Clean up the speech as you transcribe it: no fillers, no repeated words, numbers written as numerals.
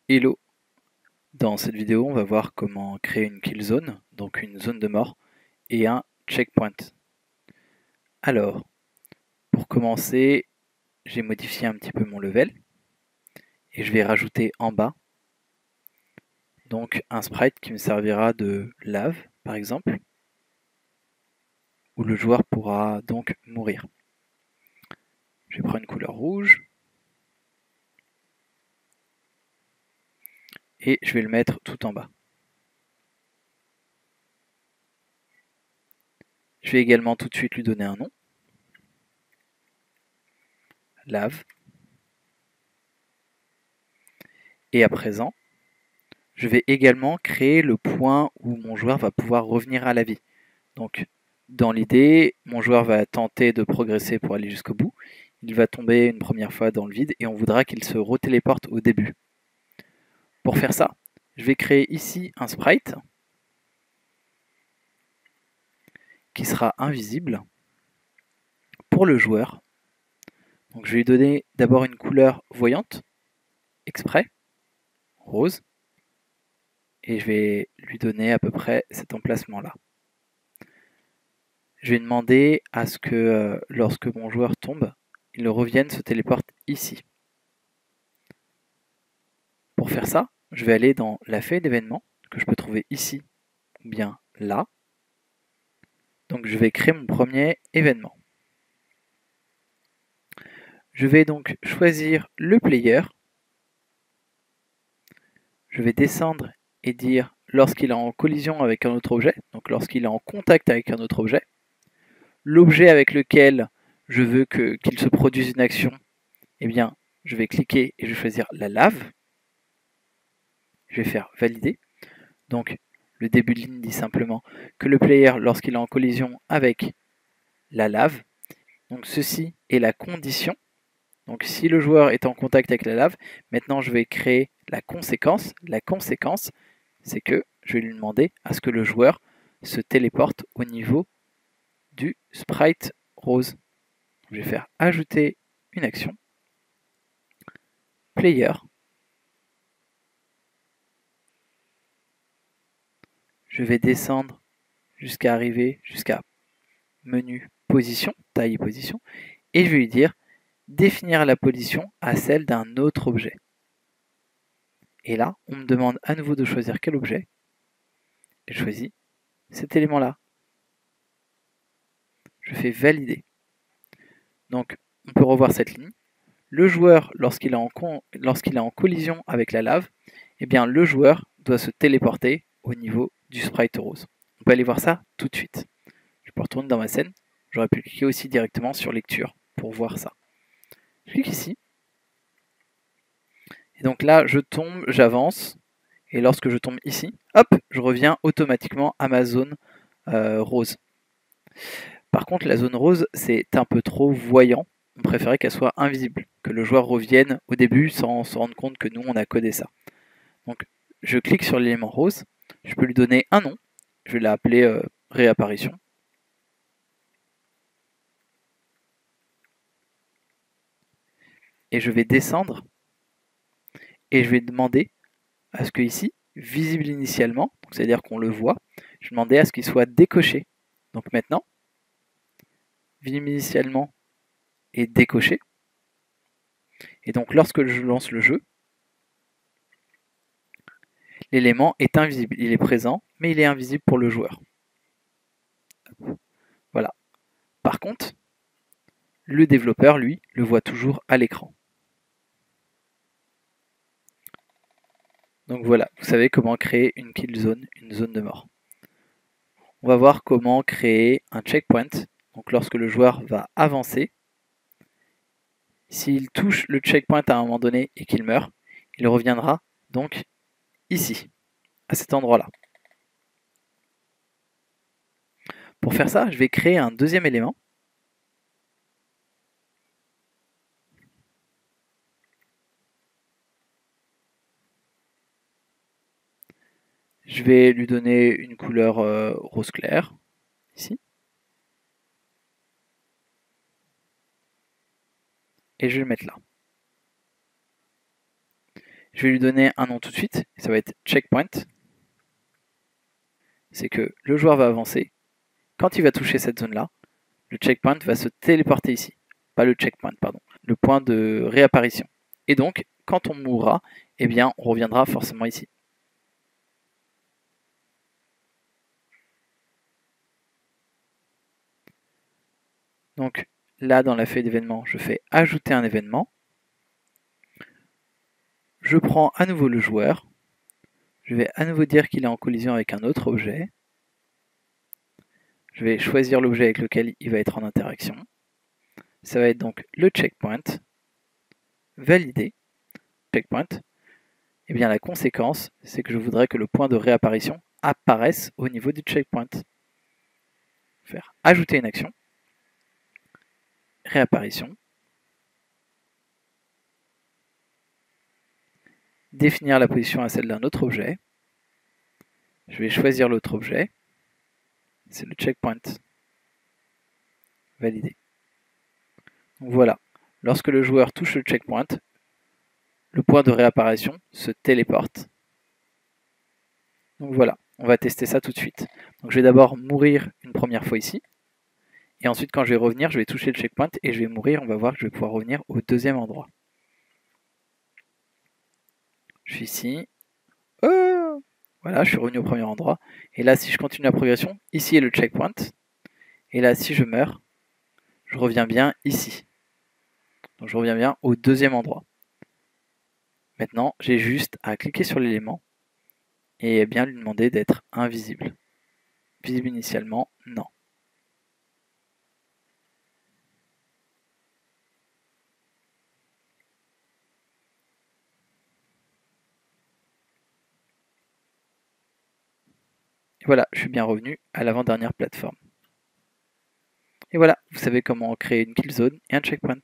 Hello! Dans cette vidéo, on va voir comment créer une kill zone, donc une zone de mort, et un checkpoint. Alors, pour commencer, j'ai modifié un petit peu mon level, et je vais rajouter en bas, donc un sprite qui me servira de lave, par exemple, où le joueur pourra donc mourir. Je vais prendre une couleur rouge, et je vais le mettre tout en bas. Je vais également tout de suite lui donner un nom. Lave. Et à présent, je vais également créer le point où mon joueur va pouvoir revenir à la vie. Donc, dans l'idée, mon joueur va tenter de progresser pour aller jusqu'au bout. Il va tomber une première fois dans le vide et on voudra qu'il se retéléporte au début. Pour faire ça, je vais créer ici un sprite qui sera invisible pour le joueur. Donc, je vais lui donner d'abord une couleur voyante, exprès, rose, et je vais lui donner à peu près cet emplacement-là. Je vais demander à ce que lorsque mon joueur tombe, il revienne se téléporte ici. Pour faire ça, je vais aller dans la feuille d'événements que je peux trouver ici ou bien là. Donc je vais créer mon premier événement. Je vais donc choisir le player. Je vais descendre et dire lorsqu'il est en collision avec un autre objet, donc lorsqu'il est en contact avec un autre objet. L'objet avec lequel je veux qu'il se produise une action, eh bien, je vais cliquer et je vais choisir la lave. Je vais faire valider. Donc le début de ligne dit simplement que le player, lorsqu'il est en collision avec la lave, donc ceci est la condition. Donc si le joueur est en contact avec la lave, maintenant je vais créer la conséquence. La conséquence, c'est que je vais lui demander à ce que le joueur se téléporte au niveau du sprite rose. Je vais faire ajouter une action. Player. Je vais descendre jusqu'à arriver jusqu'à menu position, taille et position, et je vais lui dire définir la position à celle d'un autre objet. Et là, on me demande à nouveau de choisir quel objet. Je choisis cet élément-là. Je fais valider. Donc, on peut revoir cette ligne. Le joueur, lorsqu'il est en collision avec la lave, eh bien, le joueur doit se téléporter au niveau du sprite rose. On peut aller voir ça tout de suite. Je peux retourner dans ma scène. J'aurais pu cliquer aussi directement sur lecture pour voir ça. Je clique ici. Et donc là, je tombe, j'avance. Et lorsque je tombe ici, hop, je reviens automatiquement à ma zone rose. Par contre, la zone rose, c'est un peu trop voyant. On préférait qu'elle soit invisible, que le joueur revienne au début sans se rendre compte que nous, on a codé ça. Donc, je clique sur l'élément rose. Je peux lui donner un nom. Je vais l'appeler réapparition. Et je vais descendre. Et je vais demander à ce que ici, visible initialement, c'est-à-dire qu'on le voit, je vais demander à ce qu'il soit décoché. Donc maintenant, visible initialement est décoché. Et donc lorsque je lance le jeu, l'élément est invisible. Il est présent, mais il est invisible pour le joueur. Voilà. Par contre, le développeur, lui, le voit toujours à l'écran. Donc voilà, vous savez comment créer une kill zone, une zone de mort. On va voir comment créer un checkpoint. Donc lorsque le joueur va avancer, s'il touche le checkpoint à un moment donné et qu'il meurt, il reviendra donc ici, à cet endroit-là. Pour faire ça, je vais créer un deuxième élément. Je vais lui donner une couleur rose clair, ici. Et je vais le mettre là. Je vais lui donner un nom tout de suite, ça va être checkpoint. C'est que le joueur va avancer. Quand il va toucher cette zone-là, le checkpoint va se téléporter ici. Pas le checkpoint, pardon. Le point de réapparition. Et donc, quand on mourra, eh bien, on reviendra forcément ici. Donc là, dans la feuille d'événements, je fais ajouter un événement. Je prends à nouveau le joueur. Je vais à nouveau dire qu'il est en collision avec un autre objet. Je vais choisir l'objet avec lequel il va être en interaction. Ça va être donc le checkpoint. Valider. Checkpoint. Et bien la conséquence, c'est que je voudrais que le point de réapparition apparaisse au niveau du checkpoint. Faire ajouter une action. Réapparition. Définir la position à celle d'un autre objet. Je vais choisir l'autre objet. C'est le checkpoint. Valider. Donc voilà. Lorsque le joueur touche le checkpoint, le point de réapparition se téléporte. Donc voilà, on va tester ça tout de suite. Donc je vais d'abord mourir une première fois ici. Et ensuite, quand je vais revenir, je vais toucher le checkpoint et je vais mourir. On va voir que je vais pouvoir revenir au deuxième endroit. Je suis ici. Oh, voilà, je suis revenu au premier endroit. Et là, si je continue la progression, ici est le checkpoint. Et là, si je meurs, je reviens bien ici. Donc je reviens bien au deuxième endroit. Maintenant, j'ai juste à cliquer sur l'élément et bien lui demander d'être invisible. Visible initialement, non. Et voilà, je suis bien revenu à l'avant-dernière plateforme. Et voilà, vous savez comment créer une kill zone et un checkpoint.